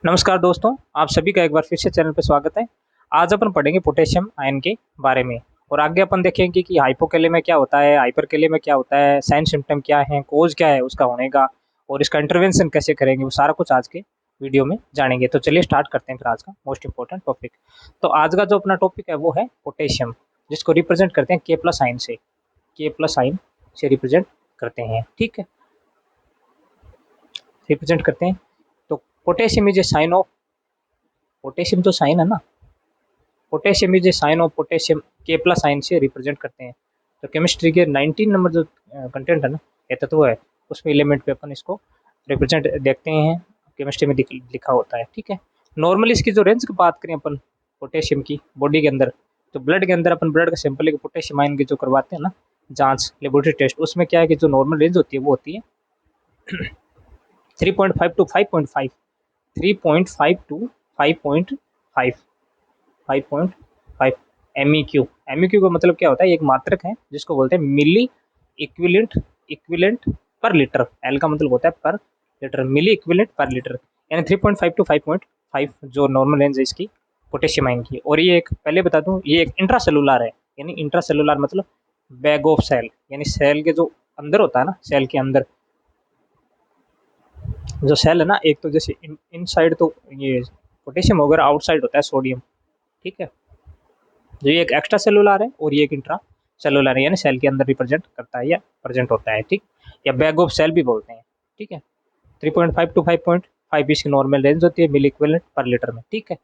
नमस्कार दोस्तों, आप सभी का एक बार फिर से चैनल पे स्वागत है। आज अपन पढ़ेंगे पोटेशियम आयन के बारे में और आगे अपन देखेंगे कि हाइपोकैलेमिया क्या होता है, हाइपरकैलेमिया क्या होता है, साइन सिम्पटम क्या है, कोज क्या है उसका होने का और इसका इंटरवेंशन कैसे करेंगे, वो सारा कुछ आज के वीडियो में जानेंगे। तो चलिए स्टार्ट करते हैं फिर आज का मोस्ट इंपॉर्टेंट टॉपिक। तो आज का जो अपना टॉपिक है वो है पोटेशियम, जिसको रिप्रेजेंट करते हैं के+ आयन से, के+ आयन से रिप्रेजेंट करते हैं। ठीक है, रिप्रेजेंट करते हैं। तो potassium is a sign of, potassium तो साइन है ना, potassium is a sign of potassium K+ ion से रिप्रेजेंट करते हैं। तो केमिस्ट्री के 19 नंबर जो कंटेंट है ना, ये तत्व है, उसमें एलिमेंट पे अपन इसको रिप्रेजेंट देखते हैं, केमिस्ट्री में लिखा होता है। ठीक है, नॉर्मली इसकी जो रेंज की बात करें अपन पोटेशियम की बॉडी के अंदर, तो ब्लड के अंदर अपन ब्लड का सैंपल लेके पोटेशियम आयन की जो करवाते हैं ना जांच, लेबोरेटरी टेस्ट, उसमें क्या है कि जो नॉर्मल रेंज होती है वो होती है 3.5 टू 5.5, 3.5 टू 5.5, 5.5 MEQ। MEQ का मतलब क्या होता है, एक मात्रक है जिसको बोलते हैं मिली इक्विवेलेंट पर लीटर। एल का मतलब होता है पर लीटर, मिली इक्विवेलेंट पर लीटर, यानी 3.5 टू 5.5 जो नॉर्मल रेंज है इसकी पोटेशियम आयन की। और ये एक पहले बता दूं, ये एक इंट्रासेलुलर है, यानी इंट्रासेलुलर मतलब बैग ऑफ सेल, यानी सेल के जो अंदर होता है ना, सेल के अंदर जो सेल है ना, एक तो जैसे इन साइड तो ये पोटेशियम वगैरह, आउटसाइड होता है सोडियम। ठीक है, जो ये एक एक्स्ट्रा सेलुलर है और ये एक इंट्रा सेलुलर है, यानी सेल के अंदर रिप्रेजेंट करता है या प्रेजेंट होता है। ठीक, या बैग ऑफ सेल भी बोलते हैं। ठीक है, 3.5 टू 5.5 इसकी नॉर्मल रेंज होती है मिली इक्विवेलेंट पर लीटर में। ठीक है,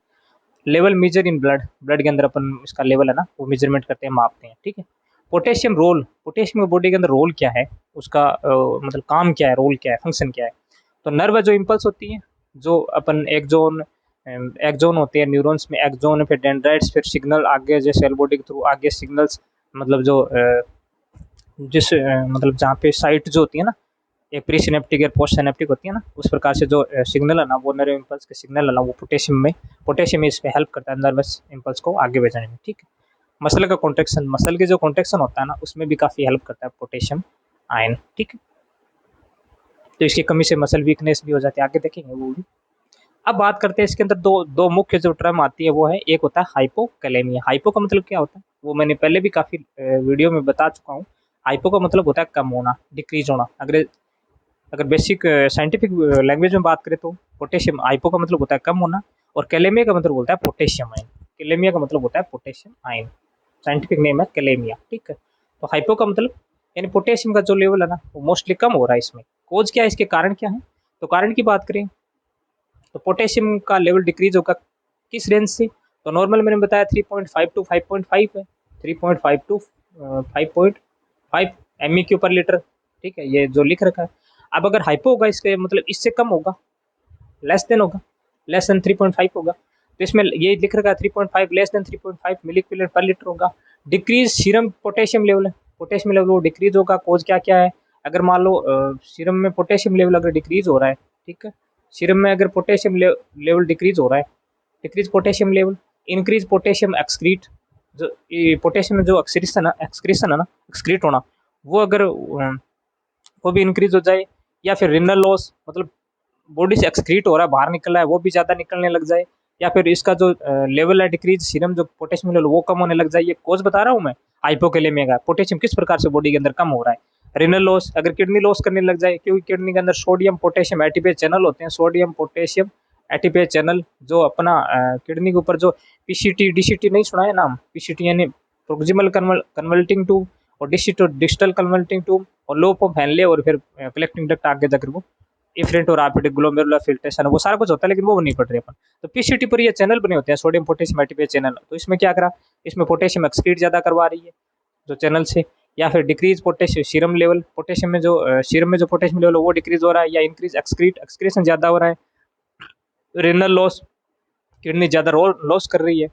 level measure in blood, blood के अंदर अपन इसका लेवल है ना वो मेजरमेंट करते हैं, मापते हैं। ठीक है, पोटेशियम रोल, पोटेशियम बॉडी के अंदर रोल क्या है उसका, मतलब काम क्या है, रोल क्या है, फंक्शन क्या है। तो नर्व जो इम्पल्स होती है, जो अपन एक्जोन होते हैं न्यूरॉन्स में, एक्जोन फिर डेंड्राइट्स, फिर सिग्नल आगे जो सेल बॉडी के थ्रू आगे सिग्नल्स, मतलब जो मतलब जहाँ पे साइट जो होती है ना, एक प्री सिनेप्टिक या पोस्ट सिनेप्टिक होती है ना, उस प्रकार से जो सिग्नल है ना, वो नर्व इम्पल्स के सिग्नल है ना, वो पोटेशियम इस पे हेल्प करता है नर्वस इम्पल्स को आगे भेजने में। ठीक है, मसल का कॉन्ट्रेक्शन, मसल के जो कॉन्ट्रेक्शन होता है ना, उसमें भी काफ़ी हेल्प करता है पोटेशियम आयन। ठीक है, तो इसकी कमी से मसल वीकनेस भी हो जाती है, आगे देखेंगे वो भी। अब बात करते हैं इसके अंदर दो दो मुख्य जो टर्म आती है, वो है एक होता है हाइपोकैलेमिया। हाइपो का मतलब क्या होता है वो मैंने पहले भी काफ़ी वीडियो में बता चुका हूँ। हाइपो का मतलब होता है कम होना, डिक्रीज होना। अगर अगर बेसिक साइंटिफिक लैंग्वेज में बात करें तो पोटेशियम, हाइपो का मतलब होता है कम होना, और कैलेमिया का मतलब होता है पोटेशियम आयन। कैलेमिया का मतलब होता है पोटेशियम आयन, साइंटिफिक नेम है कैलेमिया। ठीक है, तो हाइपो का मतलब यानी पोटेशियम का जो लेवल है ना वो मोस्टली कम हो रहा है इसमें। कोज क्या है, इसके कारण क्या है, तो कारण की बात करें तो पोटेशियम का लेवल डिक्रीज होगा किस रेंज से, तो नॉर्मल मैंने बताया 3.5 टू 5.5 है, 3.5 टू 5.5 MEQ पर लीटर। ठीक है, ये जो लिख रखा है। अब अगर हाइपो होगा इसके मतलब इससे कम होगा, लेस देन होगा, लेस देन 3.5 होगा, तो इसमें ये लिख रखा है 3.5 लेस देन 3.5 मिली इक्विवेलेंट पर लीटर होगा। डिक्रीज सीरम पोटेशियम लेवल है, पोटेशियम लेवल वो डिक्रीज होगा। कोज क्या क्या है, अगर मान लो सीरम में पोटेशियम लेवल अगर डिक्रीज हो रहा है, ठीक है, सीरम में अगर पोटेशियम लेवल डिक्रीज हो रहा है, decrease potassium level, increase potassium excrete, जो पोटेशियम में जो एक्सक्रीशन है ना, एक्सक्रीट होना, वो अगर वो भी इंक्रीज हो जाए, या फिर रिनल लॉस, मतलब बॉडी से एक्सक्रीट हो रहा है, बाहर निकल रहा है, वो भी ज़्यादा निकलने लग जाए, या फिर इसका जो लेवल है डिक्रीज सीरम जो पोटेशियम लेवल वो कम होने लग जाए। ये कोज बता रहा हूँ मैं हाइपोकैलेमिया का, पोटेशियम किस प्रकार से बॉडी के अंदर कम हो रहा है। रिनल लॉस, अगर किडनी लॉस करने लग जाए, क्योंकि किडनी के अंदर सोडियम पोटेशियम एटीपीएच चैनल होते हैं, सोडियम पोटेशियम एटीपीएच चैनल, जो अपना किडनी के ऊपर जो पीसीटी डीसीटी नहीं सुना है नाम, पीसीटी यानी प्रोक्सिमल कन्वर्टिंग ट्यूब, और डिस्टल कन्वर्टिंग ट्यूब, और लोप ऑफ हैनले, और फिर कलेक्टिंग डक्ट आगे जाकर वो इफरेंट और रैपिड ग्लोमेरुलर फिल्ट्रेशन, वो सारा कुछ होता है, लेकिन वो नहीं पढ़ रहे अपन। तो पीसीटी पर ये चैनल बने होते हैं, सोडियम पोटेशियम एटीपीएच चैनल। तो इसमें क्या करा, इसमें पोटेशियम एक्सक्रीट ज़्यादा करवा रही है जो चैनल से, या फिर decrease potassium serum level, potassium में जो सीरम में जो पोटेशियम लेवल वो डिक्रीज हो रहा है, या इंक्रीज एक्सक्रीशन ज़्यादा हो रहा है। रिनल लॉस, किडनी ज़्यादा लॉस कर रही है।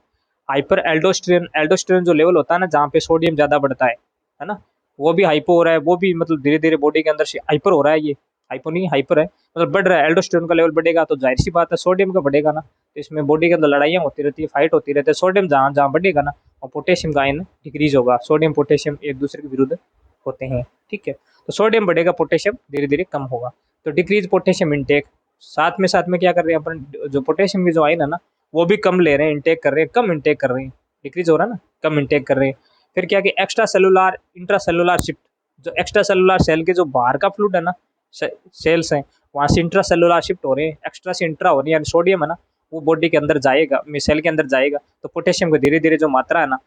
हाइपर एल्डोस्टेरोन, एल्डोस्टेरोन जो लेवल होता है ना, जहाँ पे सोडियम ज़्यादा बढ़ता है ना, वो भी हाइपो हो रहा है, वो भी मतलब धीरे धीरे बॉडी के अंदर से हाइपर हो रहा है। ये हाइपो नहीं, हाइपर है, मतलब बढ़ रहा है। एल्डोस्टेरोन का लेवल बढ़ेगा तो जाहिर सी बात है सोडियम का बढ़ेगा ना, तो इसमें बॉडी के अंदर लड़ाइयाँ होती रहती है, फाइट होती रहती है। सोडियम जहाँ जहाँ बढ़ेगा ना, और पोटेशियम का आयन डिक्रीज होगा, सोडियम पोटेशियम एक दूसरे के विरुद्ध होते हैं। ठीक है, तो सोडियम बढ़ेगा, पोटेशियम धीरे धीरे कम होगा। तो डिक्रीज पोटेशियम इंटेक, साथ में क्या कर रहे हैं अपन, जो पोटेशियम की जो आयन है ना वो भी कम ले रहे हैं, इंटेक कर रहे हैं, कम इंटेक कर रहे हैं, डिक्रीज हो रहा है ना, कम इंटेक कर रहे हैं। फिर क्या कि extra cellular intra cellular shift, जो एक्स्ट्रा सेलुलर सेल के जो बाहर का फ्लूइड है ना, सेल्स हैं, वहाँ से इंट्रा सेलुलर शिफ्ट हो रहे हैं, एक्स्ट्रा से इंट्रा हो रही है, यानी सोडियम है ना वो बॉडी के अंदर जाएगा, सेल के अंदर जाएगा, तो पोटेशियम का धीरे धीरे जो मात्रा है ना,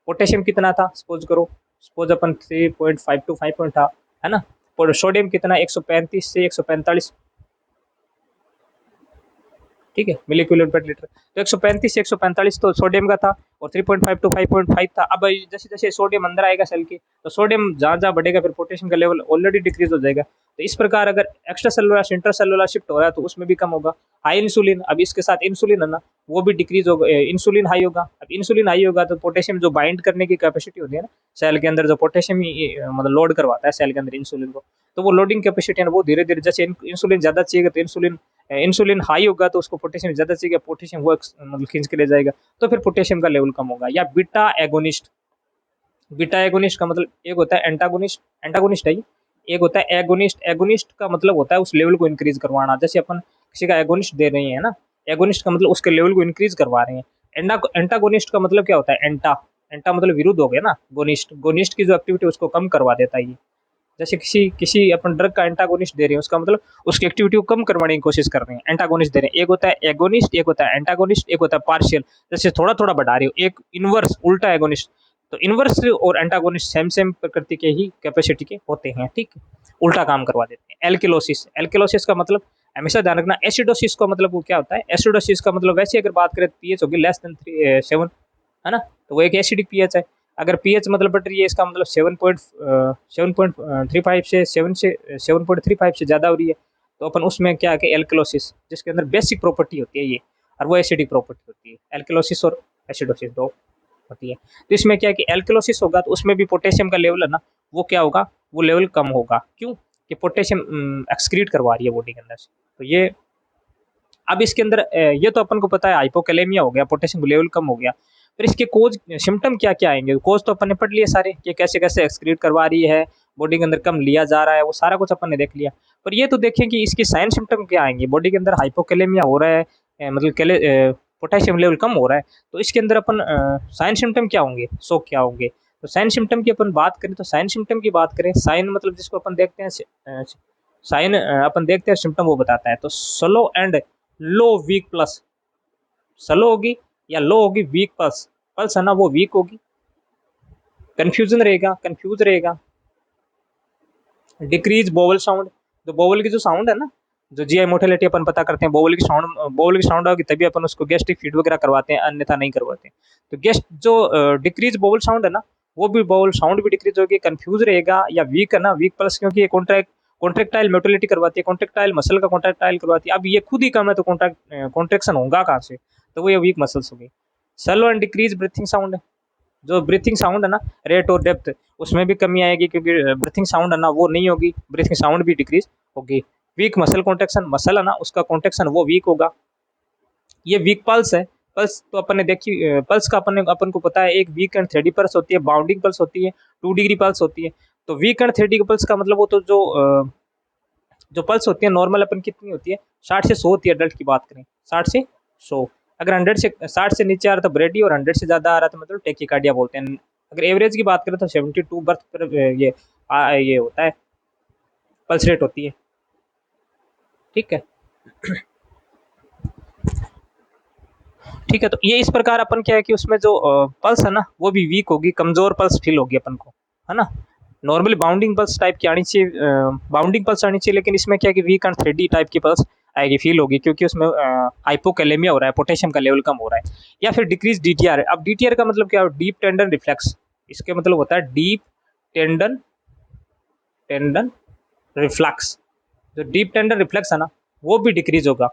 पोटेशियम कितना था, सपोज करो, सपोज अपन 3.5 to 5 था, है ना, और सोडियम कितना 135 से 145, ठीक है, मिलीक्यूलर पर लीटर, तो 135 से 145 तो सोडियम का था, और 3.5 to 5.5 था। अब जैसे जैसे सोडियम अंदर आएगा सेल की, तो सोडियम जहाँ जहाँ बढ़ेगा फिर पोटेशियम का लेवल ऑलरेडी डिक्रीज हो जाएगा। तो इस प्रकार अगर एक्स्ट्रा सेलुलर से इंट्रा सेलुलर शिफ्ट हो रहा है तो उसमें भी कम होगा। हाई इंसुलिन, अब इसके साथ इंसुलिन है ना वो भी डिक्रीज होगा, इंसुलिन हाई होगा। अब इंसुलिन हाई होगा तो पोटेशियम जो बाइंड करने की कैपेसिटी होती है ना सेल के अंदर, जो पोटेशियम मतलब लोड करवाता है सेल के अंदर इंसुलिन को, तो वो लोडिंग कैपेसिटी है वो धीरे धीरे, जैसे इंसुलिन ज्यादा चाहिए तो इंसुलिन हाई होगा तो उसको पोटेशियम ज्यादा चाहिए, पोटेशियम वो मतलब खींच के ले जाएगा, तो फिर पोटेशियम का लेवल कम होगा। या बीटा एगोनिस्ट, बीटा एगोनिस्ट का मतलब एक होता है एंटागोनिस्ट, एंटागोनिस्ट है ये, एक होता है एगोनिस्ट। एगोनिस्ट का मतलब होता है उस लेवल को इंक्रीज करवाना, जैसे अपन किसी का एगोनिस्ट दे रहे हैं ना, एगोनिस्ट का मतलब उसके लेवल को इंक्रीज करवा रहे हैं। एंटागोनिस्ट का मतलब क्या होता है, एंटा, एंटा मतलब विरुद्ध हो गया ना, गोनिस्ट, गोनिस्ट की जो एक्टिविटी उसको कम करवा देता है ये। जैसे किसी किसी अपन ड्रग का एंटागोनिस्ट दे रहे हैं, उसका मतलब उसकी एक्टिविटी को कम करवाने की कोशिश कर रहे हैं, एंटागोनिस्ट दे रहे हैं। एक होता है एगोनिस्ट, एक होता है एंटागोनिस्ट, एक होता है पार्शियल, जैसे थोड़ा थोड़ा बढ़ा रही हो। एक इनवर्स उल्टा एगोनिस्ट, तो इनवर्स और एंटागोनिस्ट सेम सेम प्रकृति के ही कैपेसिटी के होते हैं, ठीक, उल्टा काम करवा देते हैं। एल्किलोसिस, एल्किलोसिस का मतलब हमेशा ध्यान रखना। एसिडोसिस का मतलब वो क्या होता है, एसिडोसिस का मतलब वैसे अगर बात करें पीएच होगी लेस देन 7, है ना, तो वो एक एसिडिक पीएच है। अगर पीएच मतलब बढ़ रही है इसका मतलब 7.35 से 7.35 से ज़्यादा हो रही है, तो अपन उसमें क्या है कि एल्किलोसिस, जिसके अंदर बेसिक प्रॉपर्टी होती है ये, और वो एसिडिक प्रॉपर्टी होती है। एल्किलोसिस और एसिडोसिस दो होती है। तो इसमें क्या है कि एल्किलोसिस होगा तो उसमें भी पोटेशियम का लेवल है ना वो क्या होगा, वो लेवल कम होगा। क्यों, कि पोटेशियम एक्सक्रीट करवा रही है बॉडी के अंदर से। तो ये अब इसके अंदर ये तो अपन को पता है हाइपोकैलेमिया हो गया, पोटेशियम लेवल कम हो गया। फिर इसके कोज सिम्टम क्या क्या आएंगे, कोज तो अपन ने पढ़ लिए सारे कि कैसे कैसे एक्सक्रीट करवा रही है, बॉडी के अंदर कम लिया जा रहा है, वो सारा कुछ अपन ने देख लिया। पर ये तो देखें कि इसके साइन सिम्टम क्या आएंगे, बॉडी के अंदर हाइपोकैलेमिया हो रहा है, मतलब पोटेशियम लेवल कम हो रहा है, तो इसके अंदर अपन साइन सिम्टम क्या होंगे, सो क्या होंगे। तो साइन सिम्टम की अपन बात करें, तो साइन सिम्टम की बात करें, साइन मतलब जिसको अपन देखते हैं, साइन अपन देखते हैं, सिम्टम वो बताता है। तो slow and low weak plus, slow होगी या लो होगी, वीक पल्स, पल्स है ना वो वीक होगी, कंफ्यूजन रहेगा, कंफ्यूज रहेगा। डिक्रीज बोवल साउंड, तो बोवल की जो साउंड है ना, जो जीआई मोटिलिटी अपन पता करते हैं, बोवल की साउंड होगी तभी अपन उसको गैस्ट्रिक फीड वगैरह करवाते हैं, अन्यथा नहीं करवाते। तो गेस्ट जो डिक्रीज बोवल साउंड है ना, वो भी बोवल साउंड भी डिक्रीज होगी, कंफ्यूज रहेगा। या वीक है ना, वीक पल्स, क्योंकि ये कॉन्ट्रेक्टाइल मोटिलिटी करवाती है, कॉन्ट्रेक्टाइल मसल का कॉन्ट्रेक्टाइल करवाती है। अब ये खुद ही कम है तो कॉन्ट्रेक्शन होगा कहाँ से, तो वो ये वीक मसल्स होगी। Slow and decrease breathing sound, जो ब्रीथिंग साउंड है ना, रेट और डेप्थ, उसमें भी कमी आएगी, क्योंकि ब्रीथिंग साउंड है ना वो नहीं होगी, ब्रीथिंग साउंड भी डिक्रीज होगी। वीक मसल कॉन्ट्रेक्शन, मसल है ना उसका कॉन्ट्रेक्शन वो वीक होगा। ये वीक पल्स है। पल्स तो अपन ने देखी, पल्स का अपन को पता है, एक वीक एंड थ्रेडी पल्स होती है, बाउंडिंग पल्स होती है, 2 डिग्री पल्स होती है। तो वीक एंड थ्रेडी पल्स का मतलब वो तो जो पल्स होती है नॉर्मल अपन कितनी होती है, 60 से 100 होती है, अडल्ट की बात करें 60 से 100। अगर 60 से नीचे आ रहा तो ब्रेडी, और 100 से ज़्यादा आ रहा तो मतलब टेकिकार्डिया बोलते हैं। अगर एवरेज की बात करें तो 72 बर्थ पर ये होता है, पल्स रेट होती है, ठीक है। ठीक है, तो ये इस प्रकार अपन क्या है कि उसमें जो पल्स है ना वो भी वीक होगी, कमजोर पल्स फील होगी अपन को, है ना। नॉर्मली बाउंडिंग पल्स टाइप की आनी चाहिए, बाउंडिंग पल्स आनी चाहिए, लेकिन इसमें क्या है कि वीक एंड थ्रेडी टाइप की पल्स आएगी, फील होगी, क्योंकि उसमें हाइपोकैलेमिया हो रहा है, पोटेशियम का लेवल कम हो रहा है। या फिर डिक्रीज डीटीआर। अब डीटीआर का मतलब क्या है, डीप टेंडन रिफ्लेक्स, इसके मतलब होता है डीप टेंडन टेंडन रिफ्लेक्स। जो डीप टेंडन रिफ्लेक्स है ना वो भी डिक्रीज होगा,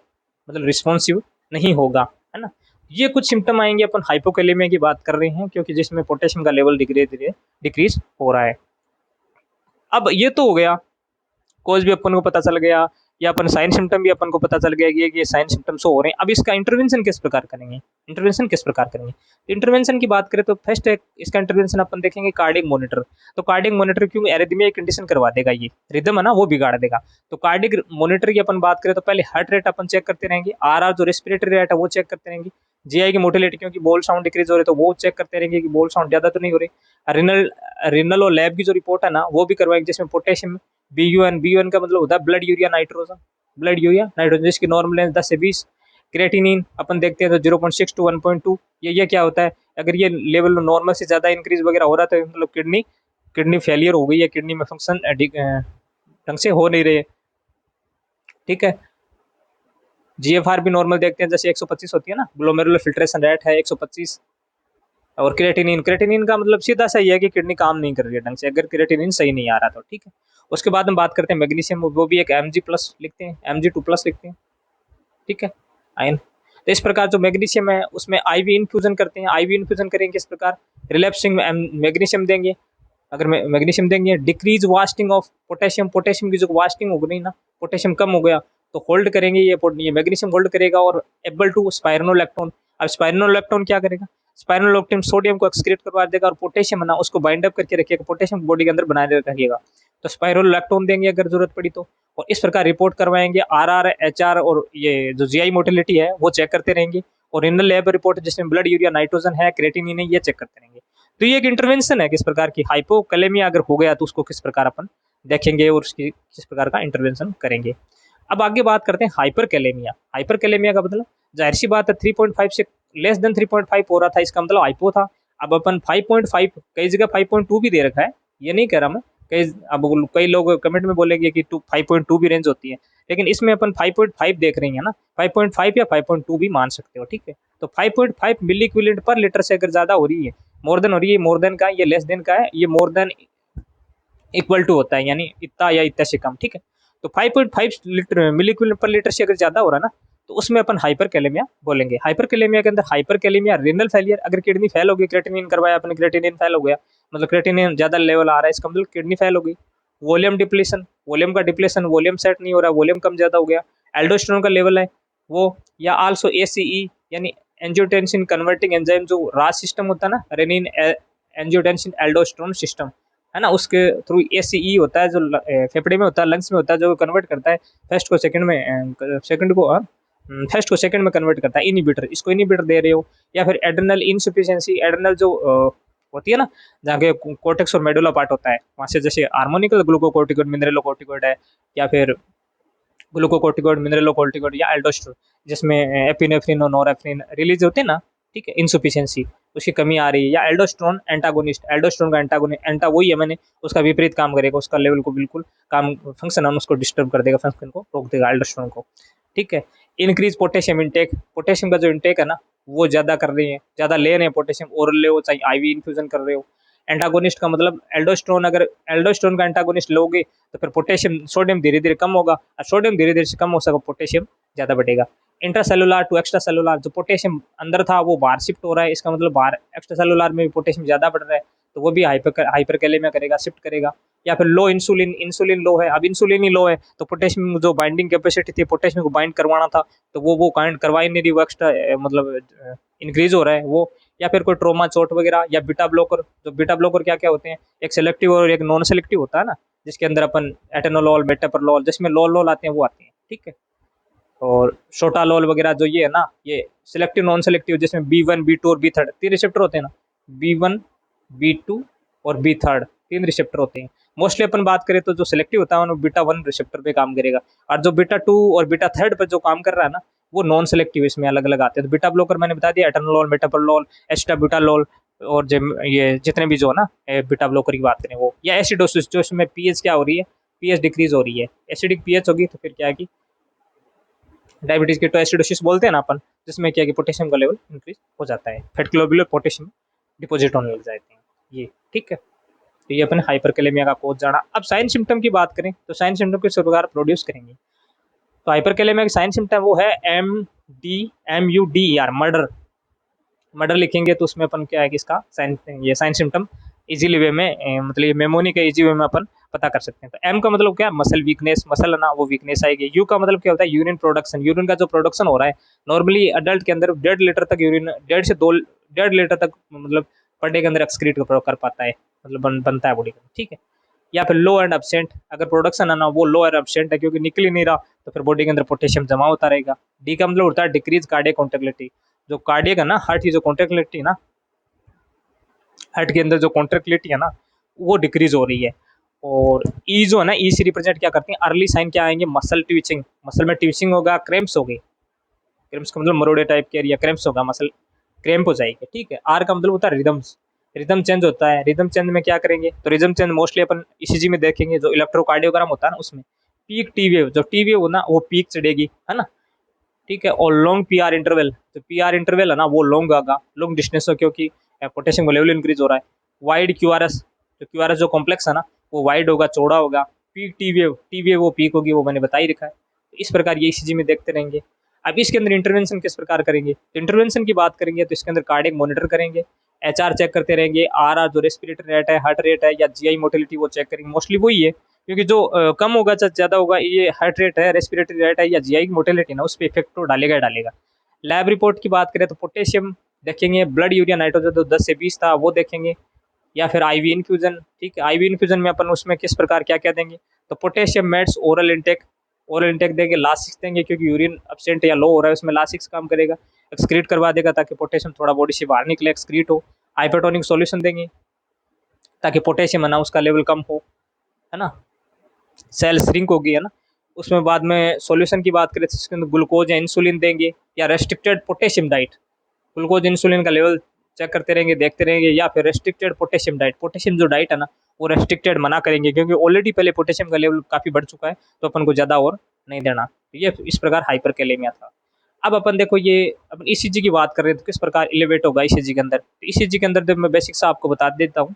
मतलब रिस्पॉन्सिव नहीं होगा, है ना। ये कुछ सिम्टम आएंगे, अपन हाइपोकैलेमिया की बात कर रहे हैं, क्योंकि जिसमें पोटेशियम का लेवल धीरे धीरे डिक्रीज हो रहा है। अब ये तो हो गया, कोज भी अपन को पता चल गया, या अपन साइन सिम्टम भी अपन को पता चल गया कि ये साइन सिम्टम शो हो रहे हैं। अब इसका इंटरवेंशन किस प्रकार करेंगे, इंटरवेंशन किस प्रकार करेंगे? इंटरवेंशन की बात करें तो फर्स्ट इसका इंटरवेंशन अपन देखेंगे कार्डियक मॉनिटर। तो कार्डियक मॉनिटर क्यों, एरिथमिया की कंडीशन करवा देगा, ये रिदम है ना वो बिगाड़ देगा। तो कार्डियक मॉनिटर की अपन बात करें तो पहले हार्ट रेट अपन चेक करते रहेंगे, आरआर जो रेस्पिरेटरी रेट है वो चेक करते रहेंगे, जीआई की मोटिलिटी क्योंकि बोल साउंड डिक्रीज हो रहे तो वो चेक करते रहेंगे कि बोल साउंड ज्यादा तो नहीं हो रही। रिनल रिनल और लैब की जो रिपोर्ट है ना वो भी करवाएंगे, जिसमें पोटेशियम BUN का मतलब होता है blood urea nitrogen, blood urea nitrogen जिसकी नॉर्मल लेंथ 10 से 20। क्रेटिनिन अपन देखते हैं तो 0.6 to 1.2। ये क्या होता है, अगर ये लेवल नॉर्मल से ज्यादा इंक्रीज वगैरह हो रहा है तो मतलब किडनी फेलियर हो गई है, किडनी में फंक्शन ढंग से हो नहीं रहे। ठीक है, GFR भी नॉर्मल देखते हैं, जैसे 125 होती है ना, ग्लोमेरुलर फिल्ट्रेशन रेट है 125। और क्रेटिनिन का मतलब सीधा सा ये है कि किडनी काम नहीं कर रही है ढंग से, अगर क्रेटिनिन सही नहीं आ रहा तो। ठीक है, उसके बाद हम बात करते हैं मैग्नीशियम, वो भी एक Mg+ लिखते हैं, Mg2+ लिखते हैं। ठीक है, आयन। तो इस प्रकार जो मैग्नीशियम है उसमें IV इन्फ्यूजन करते हैं। IV इन्फ्यूजन करेंगे किस प्रकार, रिलैप्सिंग मैग्नीशियम देंगे। अगर मैग्नीशियम देंगे, डिक्रीज वास्टिंग ऑफ पोटेशियम की जो वास्टिंग हो गई ना, पोटेशियम कम हो गया तो होल्ड करेंगे, ये मैग्नीशियम होल्ड करेगा। और एबल टू स्पाइरोनोलैक्टोन, अब स्पाइरोनोलैक्टोन क्या करेगा, स्पाइरोनोलैक्टोन सोडियम को एक्सक्रीट करवा देगा और पोटेशियम है ना उसको बाइंड अप करके रखिएगा, पोटेशियम बॉडी के अंदर बनाए रखिएगा। तो स्पाइरोलैक्टोन देंगे अगर जरूरत पड़ी तो। और इस प्रकार रिपोर्ट करवाएंगे, RR HR और ये जो GI मोटिलिटी है वो चेक करते रहेंगे। और रिनल लैब रिपोर्ट जिसमें ब्लड यूरिया नाइट्रोजन है, क्रेटिनिन है, ये चेक करते रहेंगे। तो ये एक इंटरवेंशन है किस प्रकार की, हाइपोकैलेमिया अगर हो गया तो उसको किस प्रकार अपन देखेंगे और उसकी किस प्रकार का इंटरवेंशन करेंगे। अब आगे बात करते हैं हाइपरकैलेमिया। हाइपरकैलेमिया का मतलब जाहिर सी बात है 3.5 से लेस देन 3.5 हो रहा था, इसका मतलब हाइपो था। अब अपन 5.5, कई जगह 5.2 भी दे रखा है, ये नहीं कह रहा मैं, कई लोग कमेंट में बोलेंगे कि 5.2 भी रेंज होती है, लेकिन इसमें अपन 5.5 देख रहे हैं ना, 5.5 या 5.2 भी मान सकते हो। ठीक है, तो 5.5 मिली इक्विवेलेंट पर लीटर से अगर ज्यादा हो रही है, मोर देन हो रही है, मोर देन का, ये लेस देन का है, ये मोर देन इक्वल टू होता है, यानी इतना या इतना से कम। ठीक है, तो 5.5 लीटर मिली इक्विवेलेंट पर लीटर से अगर ज्यादा हो रहा है ना, तो उसमें अपन हाइपरकैलेमिया बोलेंगे। हाइपरकैलेमिया के अंदर हाइपरकैलेमिया, रिनल फेलियर, अगर किडनी फेल हो गई, क्रेटिनिन करवाया अपने, क्रेटिनिन फेल हो गया, मतलब क्रेटिनिन ज्यादा लेवल आ रहा है, इसका मतलब किडनी फेल हो गई। वॉल्यूम डिप्लीशन, वॉल्यूम का डिप्लीशन, वॉल्यूम सेट नहीं हो रहा, वॉल्यूम कम ज्यादा हो गया। एल्डोस्टेरोन का लेवल है वो, या आल्सो ACE यानी एंजियोटेंसिन कन्वर्टिंग एंजाइम, जो रास सिस्टम होता है ना, रेनिन एंजियोटेंसिन एल्डोस्टेरोन सिस्टम है ना, उसके थ्रू ACE होता है, जो फेफड़े में होता है, लंग्स में होता है, जो कन्वर्ट करता है फर्स्ट को सेकंड में, सेकंड को फर्स्ट को सेकंड में कन्वर्ट करता है, इनिबिटर, इसको इनिबिटर दे रहे हो। या फिर एड्रेनल इनसफिशिएंसी, एड्रेनल जो होती है ना, जहाँ के कोर्टेक्स और मेडुला पार्ट होता है, वहाँ से जैसे हार्मोनिकल ग्लूकोकोर्टिकोइड, मिनरलोकोर्टिकोइड है, या फिर ग्लूकोकोर्टिकोइड, मिनरलोकोर्टिकोइड या एल्डोस्टेरोन, जिसमें एपिनेफ्रिन और नॉरएफ्रिन रिलीज होते हैं ना। ठीक है, इनसफिशिएंसी, उसकी कमी आ रही है। या एल्डोस्टेरोन एंटागोनिस्ट, एल्डोस्टेरोन का एंटागोनिस्ट, एंटा वही है मैंने, उसका विपरीत काम करेगा, उसका लेवल को बिल्कुल काम फंक्शन उसको डिस्टर्ब कर देगा, फंक्शन को रोक देगा एल्डोस्टेरोन को। ठीक है, इंक्रीज पोटेशियम इंटेक, पोटेशियम का जो इंटेक है ना वो ज्यादा कर रही है, ज्यादा ले रहे हैं पोटेशियम, ओरल ले हो चाहे IV इन्फ्यूजन कर रहे हो। एंटागोनिस्ट का मतलब एल्डोस्टेरोन, अगर एल्डोस्टेरोन का एंटागोनिस्ट लोगे तो फिर पोटेशियम, सोडियम धीरे धीरे कम होगा, और सोडियम धीरे धीरे से कम हो सका, पोटेशियम ज्यादा बढ़ेगा। इंट्रासेलुलर टू एक्स्ट्रा सेलुलर, जो पोटेशियम अंदर था वो बाहर शिफ्ट हो रहा है, इसका मतलब बाहर एक्स्ट्रा सेलुलर में भी पोटेशियम ज्यादा बढ़ रहा है, तो वो भी हाइपरकैलेमिया करेगा, शिफ्ट करेगा। या फिर लो इंसुलिन, इंसुलिन लो है, अब इंसुलिन ही लो है तो पोटेशियम जो बाइंडिंग कैपेसिटी थी, पोटेशियम को बाइंड करवाना था, तो वो बाइंड करवा ही नहीं रही, वो एक्स्ट्रा मतलब इंक्रीज हो रहा है वो। या फिर कोई ट्रोमा चोट वगैरह, या बीटा ब्लॉकर, जो बीटा ब्लॉकर क्या क्या होते हैं, एक सेलेक्टिव और एक नॉन सेलेक्टिव होता है ना, जिसके अंदर अपन एटेनोलॉल, मेटाप्रलोल, जिसमें लोल लोल आते हैं वो आते हैं। ठीक है, और सोटालोल वगैरह जो ये है ना, ये सिलेक्टिव नॉन सेलेक्टिव, जिसमें B1 B2 और B3 तीन रिसेप्टर होते हैं ना, B1 B2 और B3 तीन रिसेप्टर होते हैं। मोस्टली अपन बात करें तो जो सिलेक्टिव होता है वो β1 रिसेप्टर पे काम करेगा, और जो β2 और β3 पर जो काम कर रहा है ना वो नॉन सेलेक्टिव, इसमें अलग अलग आते हैं। तो बीटा ब्लॉकर मैंने बता दिया, एटेनोलॉल, मेटाप्रलोल, एस्टाब्यूटालोल, और ये जितने भी जो है ना बीटा ब्लॉकर की बात करें वो। या एसिडोसिस, जो इसमें पीएच क्या हो रही है, पीएच डिक्रीज हो रही है, एसिडिक पीएच होगी तो फिर क्या है कि डायबिटीज की तो एसिडोसिस बोलते हैं ना अपन, जिसमें क्या है कि पोटेशियम का लेवल इंक्रीज हो जाता है, फैट ग्लोबुलर पोटेशियम डिपोजिट होने लग जाते हैं ये। ठीक है, तो ये अपन हाइपरकैलेमिया का कोड जाना। अब साइन सिम्टम की बात करें तो साइन सिम्टम किस प्रकार प्रोड्यूस करेंगे, तो हाइपरकैलेमिया का साइन सिम्टम वो है MUDER, मर्डर। मर्डर लिखेंगे तो उसमें अपन क्या है कि इसका साइन, ये साइन सिम्टम इजीली वे में मतलब ये मेमोनी के इजी वे में अपन पता कर सकते हैं। तो एम का मतलब क्या है, मसल वीकनेस, मसल है ना वो वीकनेस आएगी। यू का मतलब क्या होता है, यूरिन प्रोडक्शन, यूरिन का जो प्रोडक्शन हो रहा है नॉर्मली अडल्ट के अंदर 1.5 लीटर तक यूरिन, 1.5 से 2.5 लीटर तक मतलब पर डे के अंदर एक्सक्रीट कर पाता है, मतलब बनता है बॉडी का, ठीक है। या फिर लो एंड एब्सेंट, अगर प्रोडक्शन है ना वो लो एंड एब्सेंट है क्योंकि निकल ही नहीं रहा, तो फिर बॉडी के अंदर पोटेशियम जमा होता रहेगा। डी का मतलब होता है डिक्रीज कार्डियक कॉन्ट्रेक्टिलिटी, जो कार्डियक है ना, हार्ट की जो कॉन्ट्रेक्टिलिटी है ना, हार्ट के अंदर जो कॉन्ट्रेक्टिलिटी है ना वो डिक्रीज हो रही है। और ई जो है ना, ई से रिप्रेजेंट क्या करते हैं, अर्ली साइन क्या आएंगे, मसल ट्विचिंग, मसल में ट्विचिंग होगा, क्रैम्प्स हो गई, क्रैम्प्स का मतलब मरोड़े टाइप के, या क्रैम्प्स होगा, मसल क्रैम्प हो जाएगी, ठीक है। आर का मतलब होता है रिदम्स, रिदम चेंज होता है। रिदम चेंज में क्या करेंगे, तो रिदम चेंज मोस्टली अपन ईसीजी में देखेंगे, जो इलेक्ट्रोकार्डियोग्राम होता है ना उसमें पीक टी वेव, जो टी वेव हो ना वो पीक चढ़ेगी, है ना, ठीक है। और लॉन्ग पी आर इंटरवल, तो पी आर इंटरवल है ना वो लॉन्ग आगा, लॉन्ग डिस्टेंस हो, क्योंकि पोटेशियम का लेवल इंक्रीज हो रहा है। वाइड क्यू आर एस, तो क्यू आर एस जो कॉम्प्लेक्स है ना वो वाइड होगा, चौड़ा होगा। पीक टी वेव वो पीक होगी, वो मैंने बता ही रखा है। तो इस प्रकार ये ईसीजी में देखते रहेंगे। अब इसके अंदर इंटरवेंशन किस प्रकार करेंगे, तो इंटरवेंशन की बात करेंगे तो इसके अंदर कार्डियक मॉनिटर करेंगे, एच आर चेक करते रहेंगे, आर आर जो रेस्पिरेटरी रेट है, हार्ट रेट है, या जीआई मोटिलिटी वो चेक करेंगे, मोस्टली वही है, क्योंकि जो कम होगा चाहे ज्यादा होगा, ये हार्ट रेट है, रेस्पिरेटरी रेट है, या जीआई मोटिलिटी ना, उस पर इफेक्ट तो डालेगा ही डालेगा। लैब रिपोर्ट की बात करें तो पोटेशियम देखेंगे, ब्लड यूरिया नाइट्रोजन जो 10 से 20 था वो देखेंगे, या फिर आईवी इन्फ्यूजन, ठीक है। आईवी इन्फ्यूजन में अपन उसमें किस प्रकार क्या क्या देंगे, तो potassium meds oral intake, oral intake देंगे, लासिक्स देंगे क्योंकि यूरिन अपसेंट या लो हो रहा है उसमें लासिक्स काम करेगा, एक्सक्रीट करवा देगा ताकि पोटेशियम थोड़ा बॉडी से बाहर निकले, एक्सक्रीट हो। हाइपरटोनिक सॉल्यूशन देंगे ताकि पोटेशियम है ना उसका लेवल कम हो, है ना, सेल श्रिंक होगी, है ना। उसमें बाद में सॉल्यूशन की बात करें तो इसके अंदर ग्लूकोज या इंसुलिन देंगे, या restricted potassium diet, glucose insulin का लेवल चेक करते रहेंगे, देखते रहेंगे, या फिर रेस्ट्रिक्टेड पोटेशियम डाइट, पोटेशियम जो डाइट है ना वो रेस्ट्रिक्टेड मना करेंगे क्योंकि ऑलरेडी पहले पोटेशियम का लेवल काफी बढ़ चुका है, तो अपन को ज्यादा और नहीं देना। तो ये इस प्रकार हाइपरकैलेमिया था। अब अपन देखो ये अपन ईसीजी की बात कर रहे हैं तो किस प्रकार इलेवेट होगा ईसीजी के अंदर, तो ईसीजी के अंदर मैं बेसिक सा आपको बता देता हूँ।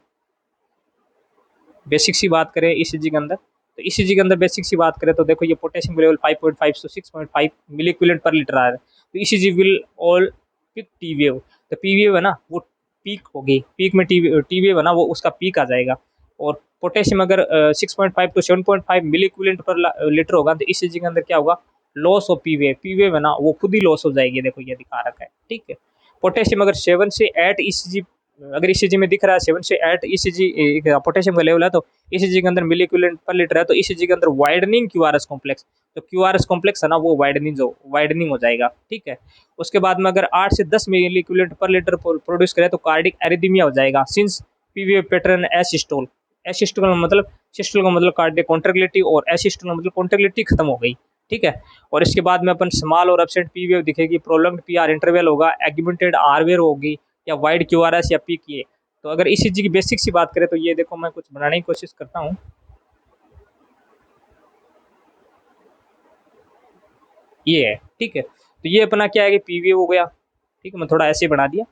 बेसिक सी बात करें ईसीजी के अंदर, तो ईसीजी के अंदर बेसिक सी बात करें तो देखो ये पोटेशियम लेवल 5.5 से 6.5 मिली इक्विवेलेंट पर लीटर आ रहा है, तो ECG will all pick T wave, तो पी वेव है ना वो पीक होगी, पीक में टी वेव है ना वो उसका पीक आ जाएगा। और पोटेशियम अगर 6.5 to 7.5 milli equivalent per litre होगा तो ईसीजी के अंदर क्या होगा, लॉस ऑफ पी वेव है ना वो खुद ही लॉस हो जाएगी, देखो ये दिखा रखा है, ठीक है। पोटेशियम अगर 7 से 8 ईसीजी, अगर ईसीजी में दिख रहा है 7 से 8 ईसीजी पोटेशियम का लेवल है, तो ईसीजी के अंदर मिली इक्विवेलेंट पर लीटर है, तो ईसीजी के अंदर वाइडनिंग क्यूआरएस कॉम्प्लेक्स, तो क्यूआरएस कॉम्प्लेक्स है ना वो वाइडनिंग हो जाएगा, ठीक है। उसके बाद में अगर 8 से 10 मिली इक्विवेलेंट पर लीटर प्रोड्यूस करे तो कार्डिक एरिथमिया हो जाएगा, since PV pattern asystole, asystole मतलब सिस्टोल का मतलब कार्डिक कॉन्ट्रेक्टिलिटी, और एसिस्टोल मतलब कॉन्ट्रेक्टिलिटी खत्म हो गई, ठीक है। और इसके बाद में अपन स्मॉल और एब्सेंट पी वेव दिखेगी, प्रोलॉन्ग्ड पी आर इंटरवल होगा, एग्यूमेंटेड आर वेव होगी, या वाइड क्यू आर एस या पी की। तो अगर इसी चीज की बेसिक सी बात करें तो ये देखो मैं कुछ बनाने की कोशिश करता हूँ, ये है, ठीक है। तो ये अपना क्या है कि पी वी हो गया, ठीक है, मैं थोड़ा ऐसे बना दिया,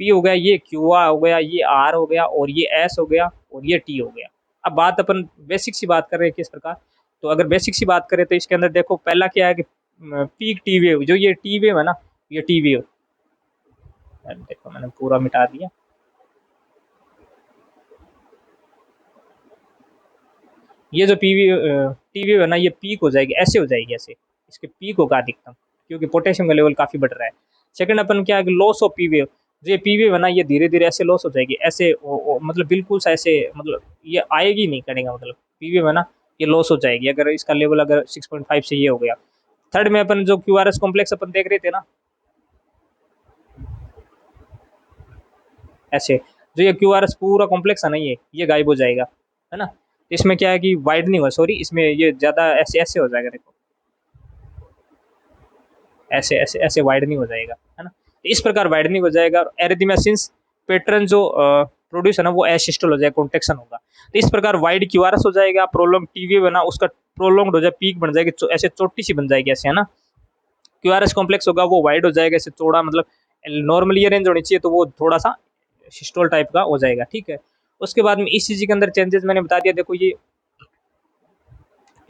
पी हो गया, ये क्यू आर हो गया, ये आर हो गया, और ये एस हो गया, और ये टी हो गया। अब बात अपन बेसिक सी बात कर रहे हैं किस प्रकार, तो अगर बेसिक सी बात करें तो इसके अंदर देखो पहला क्या है कि पीक टी वेव, जो ये टी वेव है ना, ये टी वेव, देखो मैंने पूरा मिटा दिया, ये जो पीवी टीवी है ना ये पीक हो जाएगी, ऐसे हो जाएगी, ऐसे इसके पीक होगा अधिकतम, क्योंकि पोटेशियम का लेवल काफी बढ़ रहा है। सेकंड अपन क्या है कि लॉस ऑफ पीवी, जो ये पीवी है ना ये धीरे धीरे ऐसे लॉस हो जाएगी, ऐसे मतलब बिल्कुल सा ऐसे, मतलब ये आएगी नहीं करेगा, मतलब पीवी है ना ये लॉस हो जाएगी अगर इसका लेवल अगर 6.5 से ये हो गया। थर्ड में अपन जो क्यू आर एस कॉम्प्लेक्स अपन देख रहे थे ना, ऐसे जो ये क्यू आर एस पूरा कॉम्प्लेक्स है ना ये गायब हो जाएगा, है ना। इसमें क्या है कि वाइड नहीं हुआ, सॉरी, इसमें ये ज्यादा ऐसे ऐसे हो जाएगा, देखो ऐसे ऐसे ऐसे वाइडनिंग हो जाएगा, है ना। तो इस प्रकार वाइडनिंग हो जाएगा, और एरिथमेसिस पैटर्न जो प्रोड्यूस है ना वो एसिस्टल हो जाएगा, कॉन्ट्रेक्शन होगा। तो इस प्रकार वाइड क्यूआरएस हो जाएगा, प्रोलॉन्ग टीवी बना उसका प्रोलॉन्ग हो जाए, पीक बन जाएगी, ऐसे चोटी सी बन जाएगी ऐसे, है ना। क्यूआरएस कॉम्प्लेक्स होगा वो वाइड हो जाएगा, ऐसे चौड़ा, मतलब नॉर्मली ये रेंज होनी चाहिए तो वो थोड़ा सा सिस्टोल टाइप का हो जाएगा, ठीक है। उसके बाद में ईसीजी के अंदर चेंजेस मैंने बता दिया, देखो ये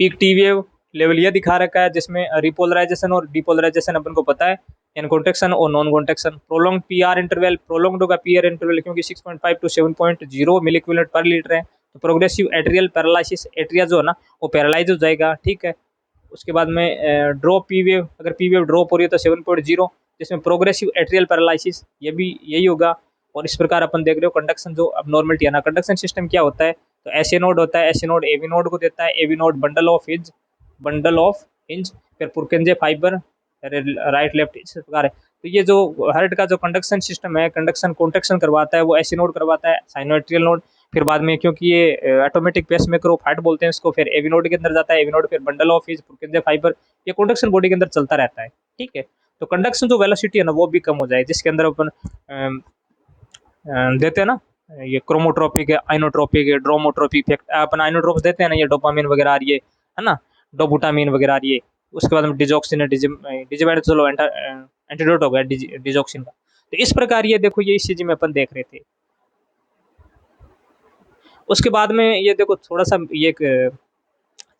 पीक टी वेव लेवल ये दिखा रखा है जिसमें रिपोलराइजेशन और डिपोलराइजेशन अपन को पता है, यानी कॉन्ट्रेक्शन और non contraction. Prolong PR interval, prolong होगा पीआर इंटरवल क्योंकि 6.5 to 7.0 milli equivalent per litre है। तो प्रोग्रेसिव एट्रियल पैरालिसिस, एट्रिया जो है ना वो पैरालाइज हो जाएगा, ठीक है। उसके बाद में ड्रॉप पी वेव, अगर पी वेव ड्रॉप हो रही है तो 7.0, जिसमें प्रोग्रेसिव एट्रियल पैरालिसिस ये भी यही होगा। और इस प्रकार अपन देख रहे हो कंडक्शन जो अब नॉर्मलिटी है ना, कंडक्शन सिस्टम क्या होता है, तो एस ए नोड होता है, S A node A B node को देता है, A B node bundle of His, फिर पुरकेंजे फाइबर, राइट लेफ्ट, इस प्रकार है। तो ये जो हार्ट का जो कंडक्शन सिस्टम है, कंडक्शन कॉन्ट्रेक्शन करवाता है वो एस ए नोड करवाता है, साइनोएट्रियल नोड, फिर बाद में क्योंकि ये automatic pacemaker of heart बोलते हैं इसको, फिर एवी नोड के अंदर जाता है, एवी नोड फिर बंडल ऑफ हिज, पुरकेंजे फाइबर, ये कॉन्ट्रेक्शन बॉडी के अंदर चलता रहता है, ठीक है। तो कंडक्शन जो वेलोसिटी है ना वो भी कम हो जाए, जिसके अंदर अपन देते हैं ना ये क्रोमोट्रोपिक है, आइनोट्रोपिक है, ड्रोमोट्रोपिक इफेक्ट, अपन आइनोट्रोप्स देते हैं ना, ये डोपामिन वगैरह आ रही है ना, डोबुटामिन वगैरह आ रही है। उसके बाद में डिजॉक्सिन, डिजिबाइड चलो एंटीडोट हो गया डिजॉक्सिन का। तो इस प्रकार ये देखो ये ईसीजी में अपन देख रहे थे। उसके बाद में ये देखो थोड़ा सा ये एक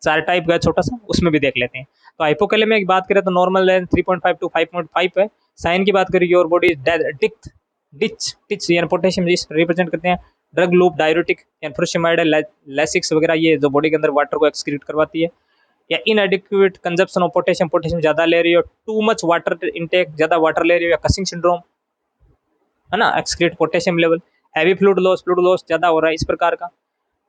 चार टाइप का छोटा सा, उसमें भी देख लेते हैं। तो हाइपोकैलेमिया की बात करें तो नॉर्मल लेंथ 3.5 टू 5.5 है। साइन की बात करें योर बॉडी डिक्थ डिच टिच यानी पोटेशियम रिप्रेजेंट करते हैं। ड्रग लूप, डायरेटिक यानी फ्रुशिमाइड, लैसिक्स वगैरह ये जो बॉडी के अंदर वाटर को एक्सक्रीट करवाती है। या इनएडिक्वेट कंजप्शन ऑफ पोटेशियम, पोटेशियम ज़्यादा ले रही हो, टू मच वाटर इनटेक, ज़्यादा वाटर ले रही हो, या कसिंग सिंड्रोम है ना, excrete potassium level. Heavy fluid loss ज़्यादा हो रहा है इस प्रकार का।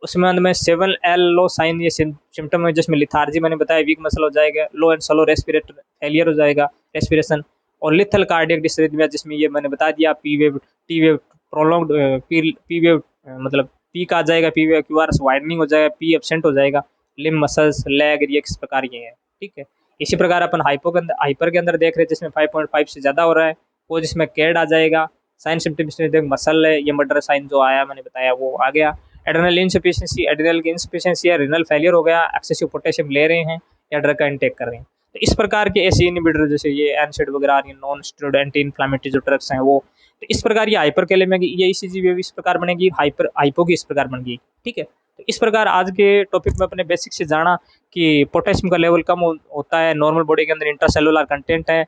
उसमें अंत में 7L लो साइन, ये सिम्टम है जिसमें लिथार्जी मैंने बताया, वीक मसल हो जाएगा, लो एंड स्लो रेस्पिरेटर फेलियर हो जाएगा रेस्पिरेशन, और लिथल कार्डियक डिसरिथमिया जिसमें ये मैंने बता दिया, P wave, T wave prolong, P wave मतलब पीक आ जाएगा, पी वेव क्यूआरएस वाइडनिंग हो जाएगा, पी एब्सेंट हो जाएगा, लिम मसल्स लेग ये किस प्रकार ये है, ठीक है। इसी प्रकार अपन हाइपर के अंदर देख रहे हैं जिसमें 5.5 से ज़्यादा हो रहा है, वो जिसमें कैड आ जाएगा। साइन सिम्टम मसल है, ये मर्डर साइन जो आया मैंने बताया वो आ गया। एड्रेनल इनसफिशिएंसी, एड्रेनल की इनसफिशिएंसी या रिनल फेलियर हो गया, एक्सेसिव पोटेशियम ले रहे हैं या ड्रग का इंटेक कर रहे हैं। तो इस प्रकार के ऐसे इनहिबिटर जैसे ये एनसेड वगैरह आ रही है, नॉन स्टेरॉइड एंटी इन्फ्लेमेटरी जो ड्रग्स हैं वो, तो इस प्रकार ये हाइपरकैलेमिया की ये ईसीजी वेव इस प्रकार बनेगी, हाइपो की इस प्रकार बन गई, ठीक है। तो इस प्रकार आज के टॉपिक में अपने बेसिक से जाना कि पोटेशियम का लेवल कम होता है, नॉर्मल बॉडी के अंदर इंट्रासेलुलर कंटेंट है,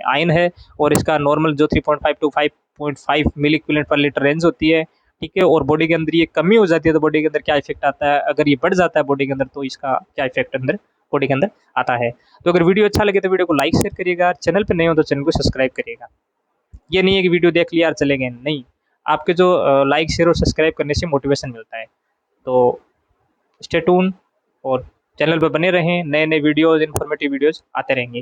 आयन है, और इसका नॉर्मल जो 3.5 to 5.5 milli equivalent per litre range होती है, ठीक है। और बॉडी के अंदर ये कमी हो जाती है तो बॉडी के अंदर क्या इफेक्ट आता है, अगर ये बढ़ जाता है बॉडी के अंदर तो इसका क्या इफेक्ट अंदर बॉडी के अंदर आता है। तो अगर वीडियो अच्छा लगे तो वीडियो को लाइक शेयर करिएगा, चैनल पर नए हो तो चैनल को सब्सक्राइब करिएगा। ये नहीं है कि वीडियो देख लिया और चले गए, नहीं, आपके जो लाइक शेयर और सब्सक्राइब करने से मोटिवेशन मिलता है। तो स्टे ट्यून और चैनल पर बने रहें, नए नए वीडियोज़, इन्फॉर्मेटिव वीडियोज़ आते रहेंगे।